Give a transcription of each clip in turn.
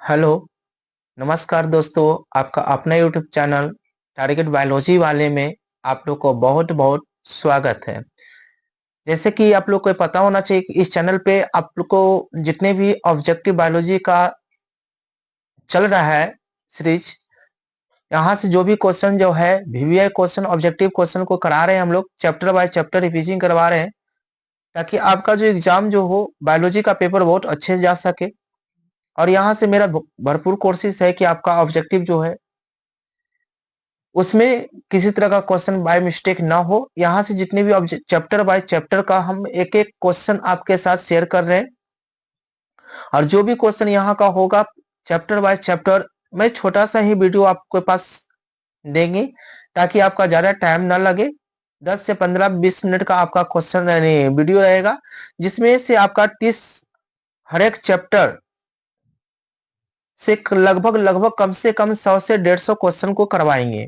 Hello, नमस्कार दोस्तों। आपका अपना यूट्यूब चैनल टारगेट बायोलॉजी वाले में आप लोग को बहुत बहुत स्वागत है। जैसे कि आप लोग को पता होना चाहिए कि इस चैनल पे आप लोग को जितने भी ऑब्जेक्टिव बायोलॉजी का चल रहा है सीरीज, यहाँ से जो भी क्वेश्चन जो है वीवीआई क्वेश्चन ऑब्जेक्टिव क्वेश्चन को करा रहे हैं, हम लोग चैप्टर बाय चैप्टर रिवीजन करवा रहे हैं ताकि आपका जो एग्जाम जो हो बायोलॉजी का पेपर बहुत अच्छे से जा सके। और यहाँ से मेरा भरपूर कोशिश है कि आपका ऑब्जेक्टिव जो है उसमें किसी तरह का क्वेश्चन बाय मिस्टेक ना हो। यहाँ से जितने भी चैप्टर बाय चैप्टर का हम एक एक क्वेश्चन आपके साथ शेयर कर रहे हैं, और जो भी क्वेश्चन यहाँ का होगा चैप्टर बाय चैप्टर मैं छोटा सा ही वीडियो आपके पास देंगे ताकि आपका ज्यादा टाइम ना लगे। 10 से 15-20 मिनट का आपका क्वेश्चन यानी वीडियो रहेगा, जिसमें से आपका 30 हर एक चैप्टर से लगभग लगभग कम से कम 100 से 150 क्वेश्चन को करवाएंगे,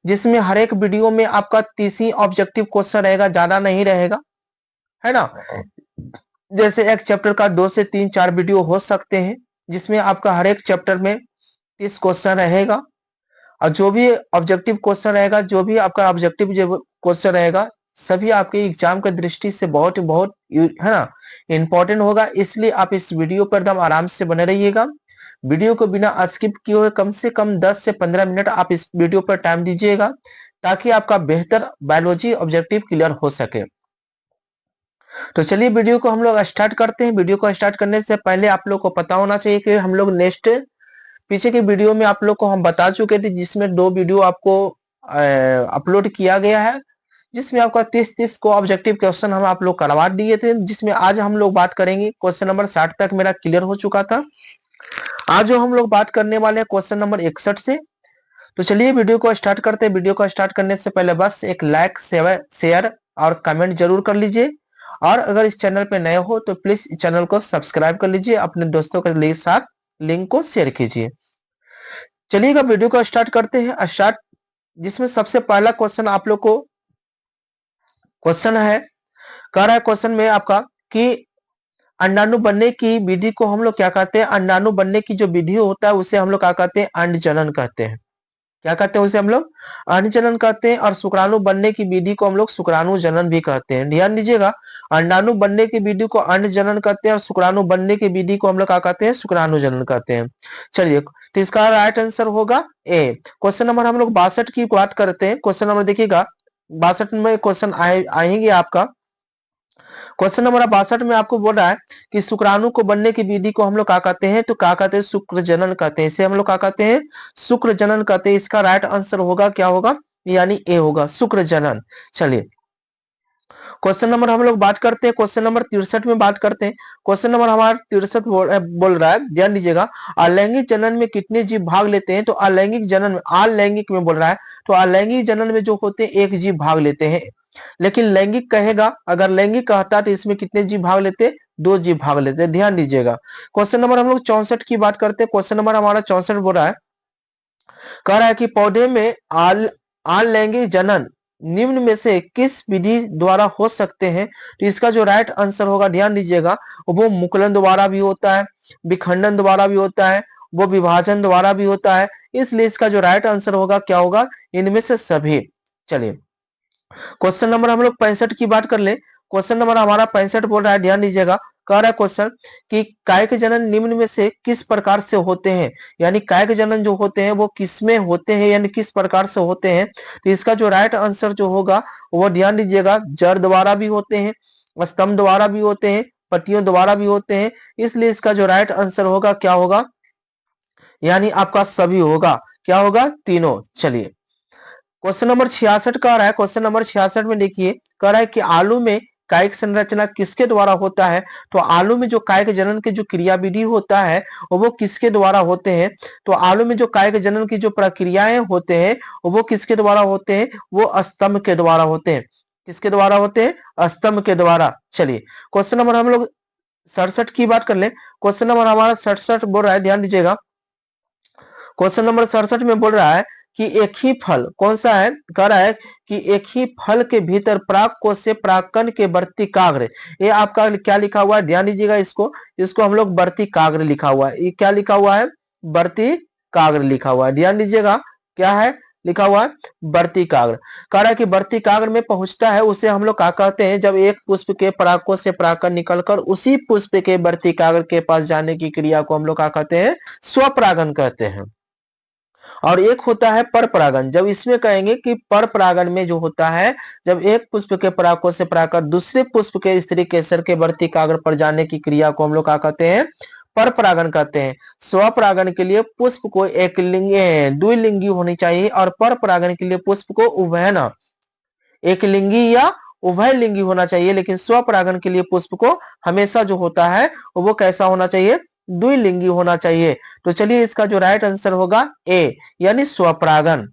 जिसमें हर एक वीडियो में आपका 30 ही ऑब्जेक्टिव क्वेश्चन रहेगा, ज्यादा नहीं रहेगा, है ना। जैसे एक चैप्टर का 2 से 3-4 वीडियो हो सकते हैं, जिसमें आपका हर एक चैप्टर में 30 क्वेश्चन रहेगा। और जो भी ऑब्जेक्टिव क्वेश्चन रहेगा, जो भी आपका ऑब्जेक्टिव क्वेश्चन रहेगा, सभी आपके एग्जाम की दृष्टि से बहुत बहुत है ना इंपॉर्टेंट होगा। इसलिए आप इस वीडियो पर एकदम आराम से बने रहिएगा। वीडियो को बिना स्किप किए हुए कम से कम 10 से 15 मिनट आप इस वीडियो पर टाइम दीजिएगा, ताकि आपका बेहतर बायोलॉजी ऑब्जेक्टिव क्लियर हो सके। तो चलिए वीडियो को हम लोग स्टार्ट करते हैं। वीडियो को स्टार्ट करने से पहले आप लोग को पता होना चाहिए कि हम लोग नेक्स्ट पीछे के वीडियो में आप लोग को हम बता चुके थे, जिसमें 2 वीडियो आपको अपलोड किया गया है, जिसमें आपका 30-30 को ऑब्जेक्टिव क्वेश्चन हम आप लोग करवा दिए थे, जिसमें आज हम लोग बात करेंगे क्वेश्चन नंबर 60 तक मेरा क्लियर हो चुका था। आज जो हम लोग बात करने वाले हैं क्वेश्चन नंबर 61 से। तो चलिए वीडियो को स्टार्ट करते हैं। वीडियो को स्टार्ट करने से पहले बस एक लाइक शेयर और कमेंट जरूर कर लीजिए, और अगर इस चैनल पे नए हो तो प्लीज इस चैनल को सब्सक्राइब कर लीजिए, अपने दोस्तों के साथ लिंक को शेयर कीजिए। चलिएगा वीडियो को स्टार्ट करते हैं। स्टार्ट जिसमें सबसे पहला क्वेश्चन आप लोग को क्वेश्चन है, कह रहा है क्वेश्चन में आपका कि अंडाणु बनने की विधि को हम लोग क्या कहते हैं। अंडाणु बनने की जो विधि होता है उसे हम लोग क्या कहते हैं, अंड जनन कहते हैं। क्या कहते हैं उसे हम लोग, अंड जनन कहते हैं। और शुक्राणु बनने की विधि को हम लोग शुक्राणु जनन भी कहते हैं। ध्यान दीजिएगा, अंडाणु बनने की विधि को अंड जनन कहते हैं, और शुक्राणु बनने की विधि को हम लोग क्या कहते हैं, शुक्राणु जनन कहते हैं। चलिए, तो इसका राइट आंसर होगा ए। क्वेश्चन नंबर हम लोग 62 की बात करते हैं। क्वेश्चन नंबर देखिएगा, 62 में क्वेश्चन आएंगे आपका। क्वेश्चन नंबर 62 में आपको बोल रहा है कि शुक्राणु को बनने की विधि को हम लोग क्या कहते हैं, तो क्या कहते हैं, शुक्र जनन कहते हैं। इसे हम लोग क्या कहते हैं, शुक्र जनन कहते हैं। इसका राइट आंसर होगा क्या होगा, यानी ए होगा, शुक्र जनन। चलिए, क्वेश्चन नंबर हम लोग बात करते हैं, क्वेश्चन नंबर 63 में बात करते हैं। क्वेश्चन नंबर हमारा 63 बोल रहा है, ध्यान दीजिएगा, अलैंगिक जनन में कितने जीव भाग लेते हैं। तो अलैंगिक जनन में, अलैंगिक में बोल रहा है, तो अलैंगिक जनन में जो होते हैं एक जीव भाग लेते हैं। लेकिन लैंगिक कहेगा, अगर लैंगिक कहता है तो इसमें कितने जीव भाग लेते हैं, 2 जीव भाग लेते हैं। ध्यान दीजिएगा, क्वेश्चन नंबर हम लोग 64 की बात करते हैं। क्वेश्चन नंबर हमारा 64 बोल रहा है, कह रहा है कि पौधे में अलैंगिक जनन निम्न में से किस विधि द्वारा हो सकते हैं। तो इसका जो राइट आंसर होगा, ध्यान दीजिएगा, वो मुकुलन द्वारा भी होता है, विखंडन द्वारा भी होता है, वो विभाजन द्वारा भी होता है। इसलिए इसका जो राइट आंसर होगा क्या होगा, इनमें से सभी। चलिए, क्वेश्चन नंबर हम लोग 65 की बात कर ले। क्वेश्चन नंबर हमारा 65 बोल रहा है, ध्यान दीजिएगा, कह रहा है क्वेश्चन कि कायिक जनन निम्न में से किस प्रकार से होते हैं। यानी कायिक जनन जो होते हैं वो किस में होते हैं, यानी किस प्रकार से होते हैं। तो इसका जो राइट आंसर जो होगा वो, ध्यान दीजिएगा, जड़ द्वारा भी होते हैं, स्तंभ द्वारा भी होते हैं, पत्तियों द्वारा भी होते हैं। इसलिए इसका जो राइट आंसर होगा क्या होगा, यानी आपका सभी होगा, क्या होगा, तीनों। चलिए, क्वेश्चन नंबर 66 कह रहा है, क्वेश्चन नंबर 66 में देखिए, कह रहा है कि आलू में कायिक संरचना किसके द्वारा होता है। तो आलू में जो कायिक जनन की जो क्रियाविधि होता है वो किसके द्वारा होते हैं। तो आलू में जो कायिक जनन की जो प्रक्रियाएं होते हैं वो किसके द्वारा होते हैं, वो स्तंभ के द्वारा होते हैं। किसके द्वारा होते हैं, स्तंभ के द्वारा। चलिए, क्वेश्चन नंबर हम लोग 67 की बात कर ले। क्वेश्चन नंबर हमारा 67 बोल रहा है, ध्यान दीजिएगा, क्वेश्चन नंबर 67 में बोल रहा है कि एक ही फल कौन सा है, कह रहा है कि एक ही फल के भीतर पराग कोश से परागकण के वर्तिकाग्र, ये आपका क्या लिखा हुआ है, ध्यान दीजिएगा इसको, इसको हम लोग वर्तिकाग्र लिखा हुआ है, ये क्या लिखा हुआ है, वर्तिकाग्र लिखा हुआ है, ध्यान दीजिएगा क्या है लिखा हुआ है, वर्तिकाग्र। कह रहा है कि वर्तिकाग्र में पहुंचता है उसे हम लोग क्या कहते हैं, जब एक पुष्प के परागकोश से परागकण निकलकर उसी पुष्प के वर्तिकाग्र के पास जाने की क्रिया को हम लोग क्या कहते हैं, स्वपरागन कहते हैं। और एक होता है पर परागन, जब इसमें कहेंगे कि पर परागन में जो होता है, जब एक पुष्प के परागकोश से परागकण दूसरे पुष्प के स्त्री केसर के वर्तिकाग्र पर जाने की क्रिया को हम लोग क्या कहते हैं, पर परागन कहते हैं। स्वपरागन के लिए पुष्प को एक लिंगी द्विलिंगी होनी चाहिए और पर परागन के लिए पुष्प को उभयन एक लिंगी या उभय लिंगी होना चाहिए, लेकिन स्वपरागन के लिए पुष्प को हमेशा जो होता है वो कैसा होना चाहिए, द्विलिंगी होना चाहिए। तो चलिए इसका जो राइट आंसर होगा ए यानी स्वपरागन।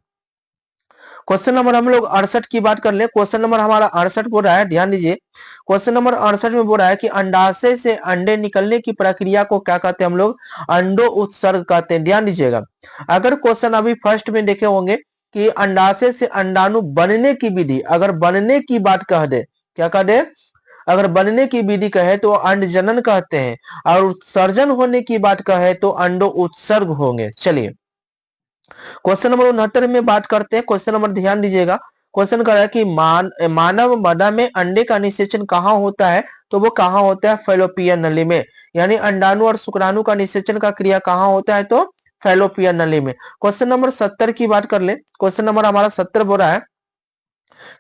क्वेश्चन नंबर हम लोग 68 की बात कर ले, क्वेश्चन नंबर हमारा 68 बोल रहा है, ध्यान दीजिए क्वेश्चन नंबर 68 में बोल रहा है कि अंडाशय से अंडे निकलने की प्रक्रिया को क्या कहते हैं हम लोग, अंडो उत्सर्ग कहते हैं। ध्यान दीजिएगा, अगर क्वेश्चन अभी फर्स्ट में देखे होंगे कि अंडाशय से अंडाणु बनने की विधि, अगर बनने की बात कह दे, क्या कह दे, अगर बनने की विधि कहे तो अंडजनन कहते हैं, और उत्सर्जन होने की बात कहे तो अंडो उत्सर्ग होंगे। चलिए क्वेश्चन नंबर 69 में बात करते हैं, क्वेश्चन नंबर ध्यान दीजिएगा, क्वेश्चन कर रहा है कि मानव मदा में अंडे का निषेचन कहाँ होता है, तो वो कहाँ होता है, फैलोपियन नली में, यानी अंडाणु और शुक्राणु का निषेचन का क्रिया कहाँ होता है, तो फैलोपियन नली में। क्वेश्चन नंबर 70 की बात कर ले, क्वेश्चन नंबर हमारा 70 बोल रहा है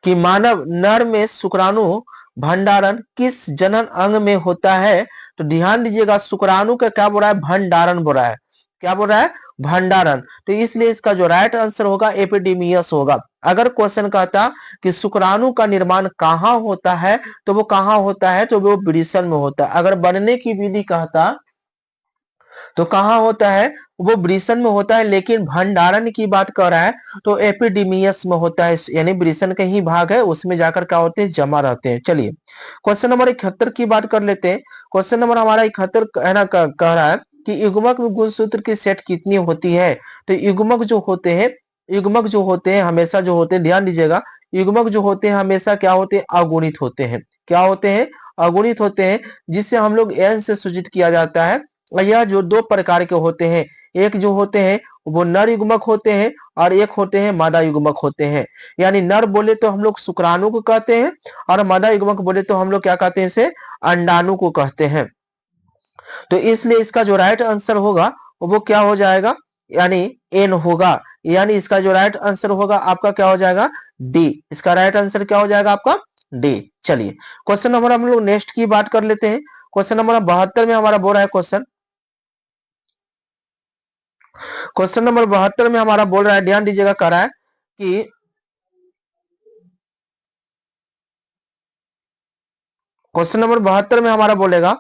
कि मानव नर में शुक्राणु भंडारण किस जनन अंग में होता है, तो ध्यान दीजिएगा शुक्राणु का क्या बोल रहा है, भंडारण बोल रहा है, क्या बोल रहा है, भंडारण। तो इसलिए इसका जो राइट आंसर होगा एपिडेमियस होगा। अगर क्वेश्चन कहता कि शुक्राणु का निर्माण कहाँ होता है, तो वो कहाँ होता है, तो वो वृषण में होता है। अगर बनने की विधि कहता तो कहाँ होता है, वो वृषण में होता है, लेकिन भंडारण की बात कर रहा है तो एपिडेमियस में होता है, यानी वृषण के ही भाग है उसमें जाकर क्या होते हैं, जमा रहते हैं। चलिए क्वेश्चन नंबर 71 की बात कर लेते हैं, क्वेश्चन नंबर हमारा 71 है ना, कह रहा है कि युग्मक में गुणसूत्र की सेट कितनी होती है, तो युग्मक जो होते हैं, युग्मक जो होते हैं हमेशा जो होते हैं, ध्यान दीजिएगा युग्मक जो होते हैं हमेशा क्या होते हैं, अगुणित होते हैं, क्या होते हैं, अगुणित होते हैं, जिससे हम लोग एन से सूचित किया जाता है। यह जो दो प्रकार के होते हैं, एक जो होते हैं वो नर युग्मक होते हैं और एक होते हैं मादा युग्मक होते हैं। यानी नर बोले तो हम लोग शुक्राणु को कहते हैं और मादा युग्मक बोले तो हम लोग क्या कहते हैं, इसे अंडाणु को कहते हैं। तो इसलिए इसका जो राइट आंसर होगा वो क्या हो जाएगा, यानी एन होगा, यानी इसका जो राइट आंसर होगा आपका क्या हो जाएगा, डी। इसका राइट आंसर क्या हो जाएगा आपका, डी। चलिए क्वेश्चन नंबर हम लोग नेक्स्ट की बात कर लेते हैं, क्वेश्चन नंबर 72 में हमारा बोल रहा है क्वेश्चन, क्वेश्चन नंबर 72 में हमारा बोल रहा है, ध्यान दीजिएगा, कह रहा है कि क्वेश्चन नंबर 72 में हमारा बोलेगा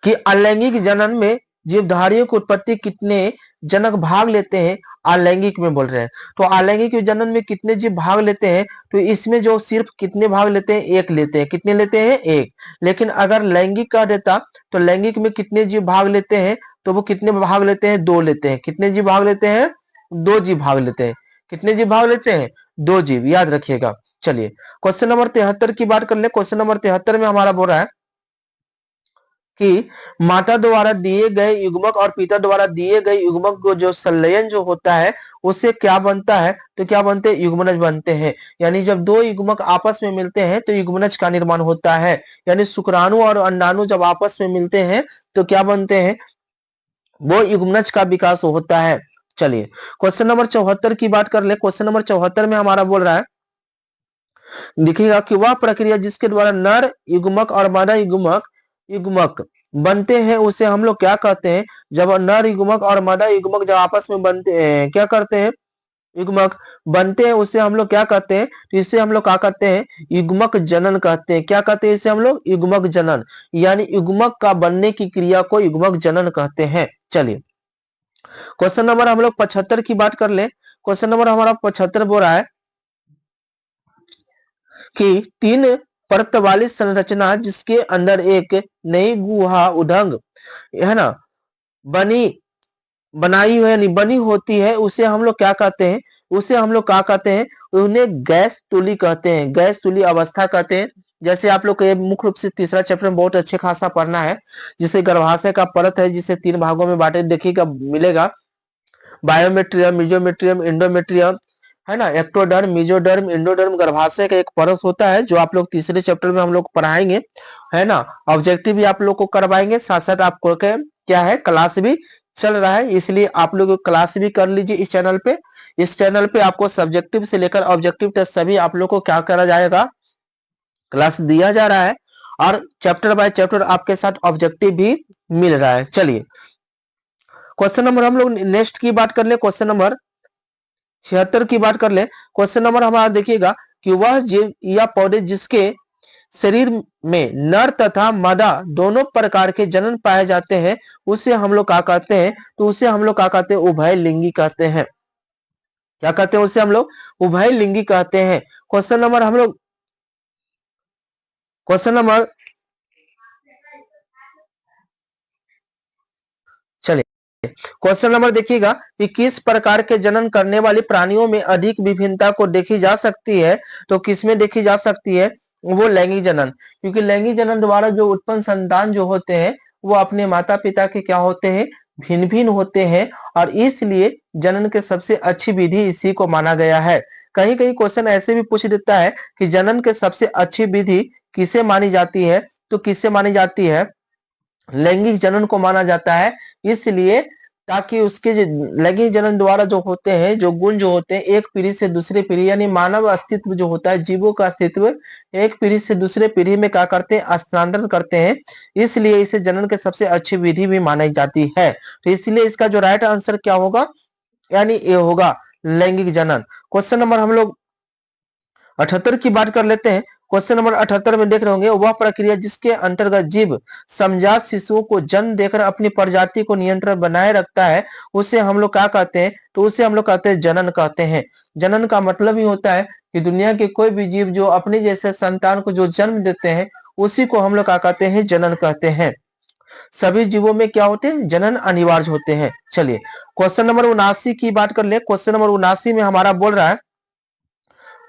कि अलैंगिक जनन में जीवधारियों की उत्पत्ति कितने जनक भाग लेते हैं, अलैंगिक में बोल रहे हैं। तो अलैंगिक जनन में कितने जीव भाग लेते हैं, तो इसमें जो सिर्फ कितने भाग लेते हैं, एक लेते हैं, कितने लेते हैं, एक। लेकिन अगर लैंगिक कह देता तो लैंगिक में कितने जीव भाग लेते हैं, तो वो कितने भाग लेते हैं, दो लेते हैं। कितने जीव भाग लेते हैं, दो जीव भाग लेते हैं। कितने जीव भाग लेते हैं, दो जीव, याद रखिएगा। चलिए क्वेश्चन नंबर 73 की बात कर ले, क्वेश्चन नंबर 73 में हमारा बोल रहा है कि माता द्वारा दिए गए युग्मक और पिता द्वारा दिए गए युग्मक को जो संलयन जो होता है उससे क्या बनता है, तो क्या बनते हैं, युग्मनज बनते हैं। यानी जब दो युग्मक आपस में मिलते हैं तो युग्मनज का निर्माण होता है। यानी शुक्राणु और अंडाणु जब आपस में मिलते हैं तो क्या बनते हैं, वो युग्मनज का विकास होता है। चलिए क्वेश्चन नंबर 74 की बात कर ले, क्वेश्चन नंबर 74 में हमारा बोल रहा है, देखिएगा कि वह प्रक्रिया जिसके द्वारा नर युग्मक और मादा युग्मक युग्मक बनते हैं उसे हम लोग क्या कहते हैं, जब नर युग्मक और मादा युग्मक जब आपस में बनते हैं, क्या करते हैं, युग्मक बनते हैं, उसे हम लोग क्या कहते हैं, तो इसे हम लोग क्या कहते हैं, युग्मक जनन कहते हैं। क्या कहते हैं इसे हम लोग, युग्मक जनन, यानी युग्मक का बनने की क्रिया को युग्मक जनन कहते हैं। चलिए क्वेश्चन नंबर हम लोग 75 की बात कर ले, क्वेश्चन नंबर हमारा 75 बोल रहा है कि तीन परत वाली संरचना जिसके अंदर एक नई गुहा उदंग है ना बनी बनाई हुई यानी बनी होती है, उसे हम लोग क्या कहते हैं, उसे हम लोग क्या कहते हैं, उन्हें गैस तुली कहते हैं, गैस तुली अवस्था कहते हैं। जैसे आप लोग को ये मुख्य रूप से तीसरा चैप्टर में बहुत अच्छे खासा पढ़ना है, जिसे गर्भाशय का परत है, जिसे 3 भागों में बांटे देखिएगा मिलेगा, बायोमेट्रियम, मेसोमेट्रियम, एंडोमेट्रियम, है ना, एक्टोडर्म, मेसोडर्म, एंडोडर्म गर्भाशय का एक परत होता है, जो आप लोग तीसरे चैप्टर में हम लोग पढ़ाएंगे, है ना। ऑब्जेक्टिव भी आप लोग को करवाएंगे, साथ साथ आपको क्या है, क्लास भी चल रहा है, इसलिए आप लोग क्लास भी कर लीजिए इस चैनल पे। इस चैनल पे आपको सब्जेक्टिव से लेकर ऑब्जेक्टिव टेस्ट सभी आप लोग को क्या करा जाएगा, क्लास दिया जा रहा है, और चैप्टर बाय चैप्टर आपके साथ ऑब्जेक्टिव भी मिल रहा है। चलिए क्वेश्चन नंबर हम लोग नेक्स्ट की बात कर ले, क्वेश्चन नंबर 76 की बात कर ले। क्वेश्चन नंबर हमारा देखिएगा कि वह जीव या पौधे जिसके शरीर में नर तथा मादा दोनों प्रकार के जनन पाए जाते हैं, उसे हम लोग क्या कहते हैं, तो उसे हम लोग क्या कहते हैं, उभय लिंगी कहते हैं। क्या कहते हैं, उसे हम लोग उभय लिंगी कहते हैं। क्वेश्चन नंबर हम लोग क्वेश्चन नंबर चलिए क्वेश्चन नंबर देखिएगा कि किस प्रकार के जनन करने वाली प्राणियों में अधिक विभिन्नता को देखी जा सकती है, तो किसमें देखी जा सकती है, वो लैंगिक जनन, क्योंकि लैंगिक जनन द्वारा जो उत्पन्न संतान जो होते हैं, वो अपने माता पिता के क्या होते हैं, भिन्न भिन्न होते हैं, और इसलिए जनन के सबसे अच्छी विधि इसी को माना गया है। कहीं कहीं क्वेश्चन ऐसे भी पूछ देता है कि जनन के सबसे अच्छी विधि किसे मानी जाती है, तो किसे मानी जाती है, लैंगिक जनन को माना जाता है, इसलिए ताकि उसके जो लैंगिक जनन द्वारा जो होते हैं, जो गुण जो होते हैं, एक पीढ़ी से दूसरे पीढ़ी यानी मानव अस्तित्व जो होता है, जीवों का अस्तित्व एक पीढ़ी से दूसरे पीढ़ी में क्या करते हैं, स्थानांतरण करते हैं, इसलिए इसे जनन के सबसे अच्छी विधि भी मानी जाती है। तो इसलिए इसका जो राइट आंसर क्या होगा, यानी ये होगा लैंगिक जनन। क्वेश्चन नंबर हम लोग 78 की बात कर लेते हैं। क्वेश्चन नंबर 78 में देख रहे होंगे, वह प्रक्रिया जिसके अंतर्गत जीव समजात शिशुओं को जन्म देकर अपनी प्रजाति को नियंत्रण बनाए रखता है, उसे हम लोग क्या कहते हैं, तो उसे हम लोग कहते हैं जनन कहते हैं। जनन का मतलब ही होता है कि दुनिया के कोई भी जीव जो अपने जैसे संतान को जो जन्म देते हैं, उसी को हम लोग क्या कहते हैं, जनन कहते हैं। सभी जीवों में क्या होते हैं, जनन अनिवार्य होते हैं। चलिए क्वेश्चन नंबर 79 की बात कर ले। क्वेश्चन नंबर 79 में हमारा बोल रहा है,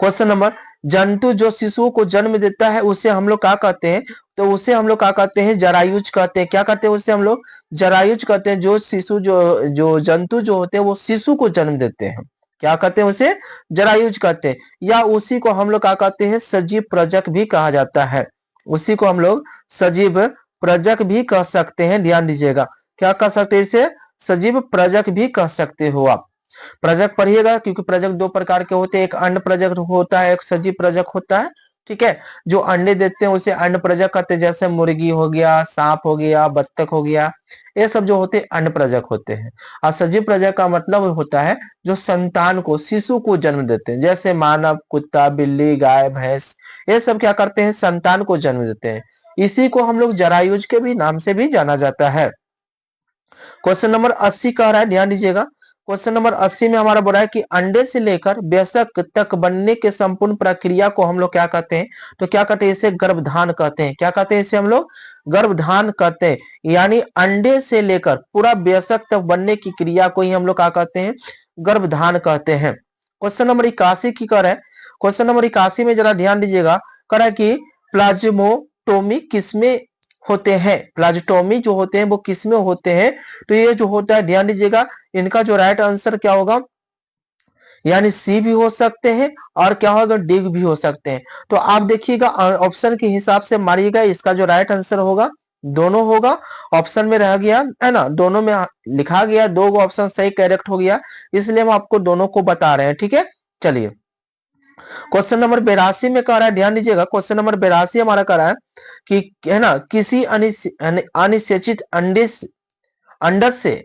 क्वेश्चन नंबर, जंतु जो शिशुओं को जन्म देता है उसे हम लोग क्या कहते हैं, तो उसे हम लोग क्या कहते हैं, जरायुज कहते हैं। क्या कहते हैं, उसे हम लोग जरायुज कहते हैं। जो शिशु जो जो जंतु जो होते हैं वो शिशु को जन्म देते हैं, क्या कहते हैं, उसे जरायुज कहते हैं। या उसी को हम लोग क्या कहते हैं, सजीव प्रजक भी कहा जाता है। उसी को हम लोग सजीव प्रजक भी कह सकते हैं, ध्यान दीजिएगा। क्या कह सकते हैं, इसे सजीव प्रजक भी कह सकते हो आप। प्रजक पढ़िएगा, क्योंकि प्रजक दो प्रकार के होते हैं, एक अंड प्रजक होता है, एक सजीव प्रजक होता है। ठीक है, जो अंडे देते हैं उसे अंड प्रजक कहते हैं, जैसे मुर्गी हो गया, सांप हो गया, बत्तख हो गया, ये सब जो होते हैं अंड प्रजक होते हैं। और सजीव प्रजक का मतलब होता है जो संतान को, शिशु को जन्म देते हैं, जैसे मानव, कुत्ता, बिल्ली, गाय, भैंस, ये सब क्या करते हैं, संतान को जन्म देते हैं। इसी को हम लोग जरायुज के भी नाम से भी जाना जाता है। क्वेश्चन नंबर 80 कह रहा है, ध्यान दीजिएगा। क्वेश्चन नंबर 80 में हमारा बोला है कि अंडे से लेकर वयस्क तक बनने के संपूर्ण प्रक्रिया को हम लोग क्या कहते हैं, तो क्या कहते हैं, इसे गर्भधान कहते हैं। क्या कहते हैं, इसे हम लोग गर्भधान कहते हैं। यानी अंडे से लेकर पूरा वयस्क तक बनने की क्रिया को ही हम लोग क्या कहते हैं, गर्भधान कहते हैं। क्वेश्चन नंबर 81 की कर है। क्वेश्चन नंबर 81 में जरा ध्यान दीजिएगा, कर है कि प्लाज्मोटोमी किसमें होते हैं, प्लाज्मोटोमी जो होते हैं वो किसमें होते हैं, तो ये जो होता है, ध्यान दीजिएगा, इनका जो राइट आंसर क्या होगा, यानी सी भी हो सकते हैं और क्या होगा, डी भी हो सकते हैं। तो आप देखिएगा ऑप्शन के हिसाब से मारिएगा, इसका जो राइट आंसर होगा दोनों होगा। ऑप्शन में रह गया है ना, दोनों में लिखा गया, दो ऑप्शन सही करेक्ट हो गया, इसलिए हम आपको दोनों को बता रहे हैं। ठीक है, चलिए क्वेश्चन नंबर 82 में कह रहा है, ध्यान दीजिएगा, क्वेश्चन नंबर 82 हमारा कह रहा है कि है ना, किसी अनिषेचित अंडज से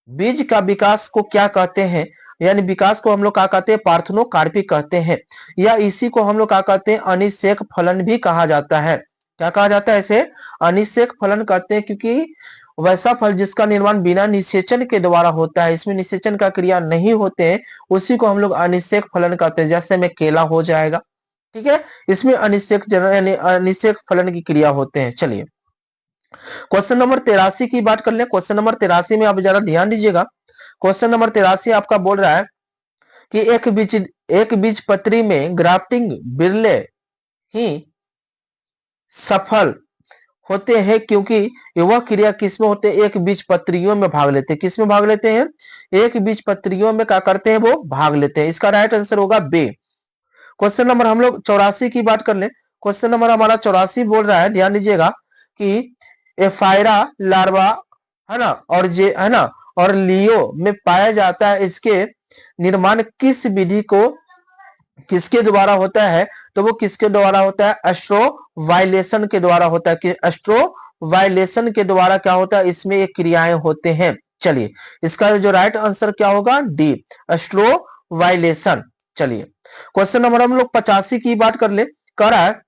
बीज का विकास को क्या कहते हैं, यानी विकास को हम लोग क्या कहते हैं, पार्थेनोकार्पी कहते हैं। या इसी को हम लोग क्या कहते हैं, अनिषेक फलन भी कहा जाता है। क्या कहा जाता है, इसे अनिषेक फलन कहते हैं, क्योंकि वैसा फल जिसका निर्माण बिना निषेचन के द्वारा होता है, इसमें निषेचन का क्रिया नहीं होते हैं, उसी को हम लोग अनिषेक फलन कहते हैं। जैसे में केला हो जाएगा, ठीक है, इसमें अनिषेक यानी अनिषेक फलन की क्रिया होते हैं। चलिए क्वेश्चन नंबर 83 की बात कर ले। क्वेश्चन नंबर 83 में आप जरा ध्यान दीजिएगा, क्वेश्चन नंबर 83 आपका बोल रहा है कि एक बीज पत्री में ग्राफ्टिंग बिरले ही सफल होते हैं, क्योंकि वह क्रिया किसमें होते हैं, एक बीज पत्रियों में भाग लेते हैं। किसमें भाग लेते हैं, एक बीज पत्रियों में क्या करते हैं, वो भाग लेते हैं। इसका राइट आंसर होगा बी। क्वेश्चन नंबर हम लोग 84 की बात कर ले। क्वेश्चन नंबर हमारा 84 बोल रहा है, ध्यान दीजिएगा कि एफायरा लार्वा है ना, और जे है ना, और लियो में पाया जाता है। इसके निर्माण किस विधि को किसके द्वारा होता है, तो वो किसके द्वारा होता है, एस्ट्रोवाइलेशन के द्वारा होता है। कि एस्ट्रोवाइलेशन के द्वारा क्या होता है, इसमें ये क्रियाएं होते हैं। चलिए इसका जो राइट आंसर क्या होगा, डी, एस्ट्रोवाइलेशन। चलिए क्वेश्चन नंबर हम लोग 85 की बात कर ले। कह रहा है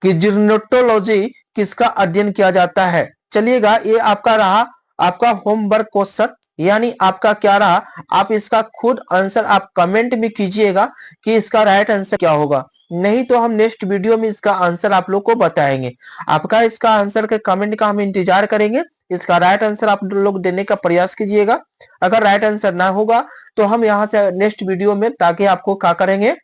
कि जिर्नेटोलॉजी किसका अध्ययन किया जाता है। चलिएगा ये आपका रहा आपका होमवर्क क्वेश्चन, यानी आपका क्या रहा, आप इसका खुद आंसर आप कमेंट में कीजिएगा कि इसका राइट आंसर क्या होगा। नहीं तो हम नेक्स्ट वीडियो में इसका आंसर आप लोग को बताएंगे। आपका इसका आंसर के कमेंट का हम इंतजार करेंगे। इसका राइट आंसर आप लोग देने का प्रयास कीजिएगा। अगर राइट आंसर ना होगा तो हम यहाँ से नेक्स्ट वीडियो में ताकि आपको क्या करेंगे,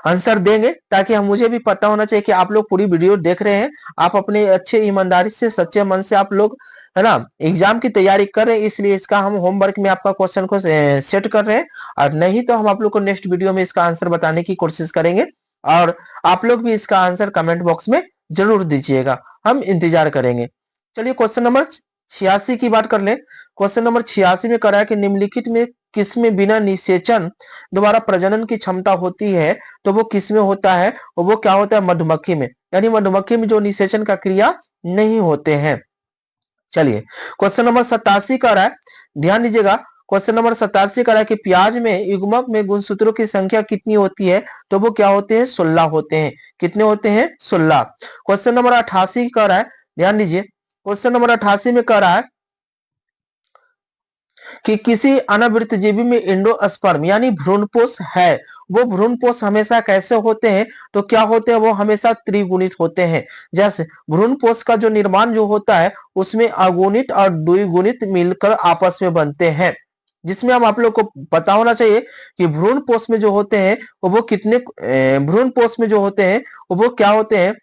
आंसर देंगे, ताकि हम मुझे भी पता होना चाहिए कि आप लोग पूरी वीडियो देख रहे हैं। आप अपने अच्छे ईमानदारी से सच्चे मन से आप लोग है ना एग्जाम की तैयारी कर रहे हैं, इसलिए इसका हम होमवर्क में आपका क्वेश्चन को सेट कर रहे हैं। और नहीं तो हम आप लोग को नेक्स्ट वीडियो में इसका आंसर बताने की कोशिश करेंगे, और आप लोग भी इसका आंसर कमेंट बॉक्स में जरूर दीजिएगा, हम इंतजार करेंगे। चलिए क्वेश्चन नंबर 86 की बात कर ले। क्वेश्चन नंबर 86 में करा है कि निम्नलिखित में किसमें बिना निषेचन द्वारा प्रजनन की क्षमता होती है, तो वो किसमें होता है, और वो क्या होता है, मधुमक्खी में। यानी मधुमक्खी में जो निषेचन का क्रिया नहीं होते हैं। चलिए क्वेश्चन नंबर 87 का रहा है, ध्यान दीजिएगा। क्वेश्चन नंबर 87 का रहा है कि प्याज में युग्मक में गुणसूत्रों की संख्या कितनी होती है, तो वो क्या होते हैं, 16 होते हैं। कितने होते हैं, 16। क्वेश्चन नंबर 88 का रहा है, ध्यान दीजिए। क्वेश्चन नंबर 88 में कह रहा है कि किसी अनावृत जीवी में एंडोस्पर्म यानी भ्रूणपोष है, वो भ्रूणपोष हमेशा कैसे होते हैं, तो क्या होते हैं, वो हमेशा त्रिगुणित होते हैं। जैसे भ्रूणपोष का जो निर्माण जो होता है उसमें अगुणित और द्विगुणित मिलकर आपस में बनते हैं, जिसमें हम आप लोग को पता होना चाहिए कि भ्रूणपोष में जो होते हैं वो कितने भ्रूणपोष में जो होते हैं वो क्या होते हैं,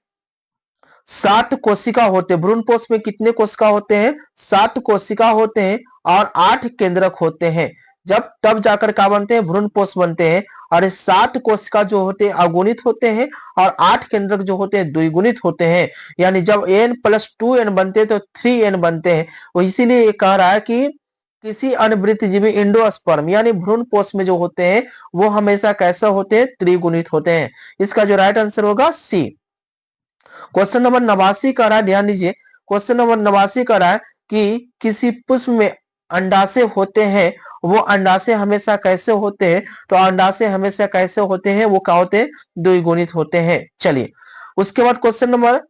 7 कोशिका होते हैं। भ्रूणपोष में कितने कोशिका होते हैं, 7 कोशिका होते हैं, और 8 केंद्रक होते हैं। जब तब जाकर क्या बनते हैं, भ्रूणपोष बनते हैं। और 7 कोशिका जो होते हैं अगुणित होते हैं, और 8 केंद्रक जो होते हैं द्विगुणित होते हैं। यानी जब n+2n बनते हैं तो 3n बनते हैं। वो इसीलिए ये कह रहा है कि किसी अनवृत्त जीवी एंडोस्पर्म यानी भ्रूणपोष में जो होते हैं वो हमेशा कैसे होते हैं, त्रिगुणित होते हैं। इसका जो राइट आंसर होगा सी। क्वेश्चन नंबर 89 का रहा है, ध्यान दीजिए। क्वेश्चन नंबर 89 का रहा है कि किसी पुष्प में अंडाशय होते हैं, वो अंडाशय हमेशा कैसे होते हैं, तो अंडाशय हमेशा कैसे होते हैं, वो क्या होते हैं, द्विगुणित होते हैं। चलिए उसके बाद क्वेश्चन नंबर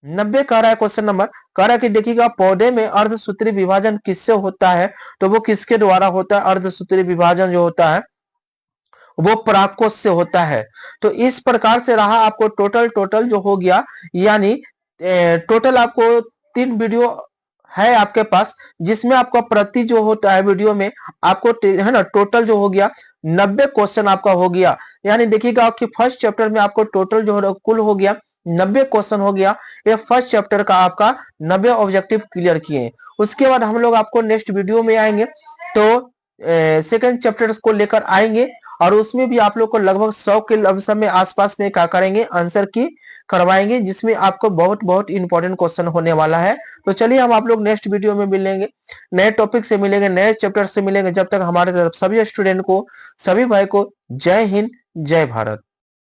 90 कह रहा है, क्वेश्चन नंबर कह रहा है कि देखिएगा पौधे में अर्धसूत्री विभाजन किससे होता है, तो वो किसके द्वारा होता है, अर्धसूत्री विभाजन जो होता है वो परागकोश से होता है। तो इस प्रकार से रहा आपको टोटल जो हो गया, यानी टोटल आपको 3 वीडियो है आपके पास, जिसमें आपका प्रति जो होता है वीडियो में आपको है ना टोटल जो हो गया 90 क्वेश्चन आपका हो गया। यानी देखिएगा आपके फर्स्ट चैप्टर में आपको टोटल जो कुल हो गया 90 क्वेश्चन हो गया। ये फर्स्ट चैप्टर का आपका 90 ऑब्जेक्टिव क्लियर किए। उसके बाद हम लोग आपको नेक्स्ट वीडियो में आएंगे तो सेकंड चैप्टर को लेकर आएंगे, और उसमें भी आप लोग को लगभग 100 के लमसम में आसपास में क्या करेंगे, आंसर की करवाएंगे, जिसमें आपको बहुत बहुत इंपॉर्टेंट क्वेश्चन होने वाला है। तो चलिए हम आप लोग नेक्स्ट वीडियो में मिलेंगे, नए टॉपिक से मिलेंगे, नए चैप्टर से मिलेंगे। जब तक हमारे तरफ सभी स्टूडेंट को, सभी भाई को जय हिंद, जय भारत।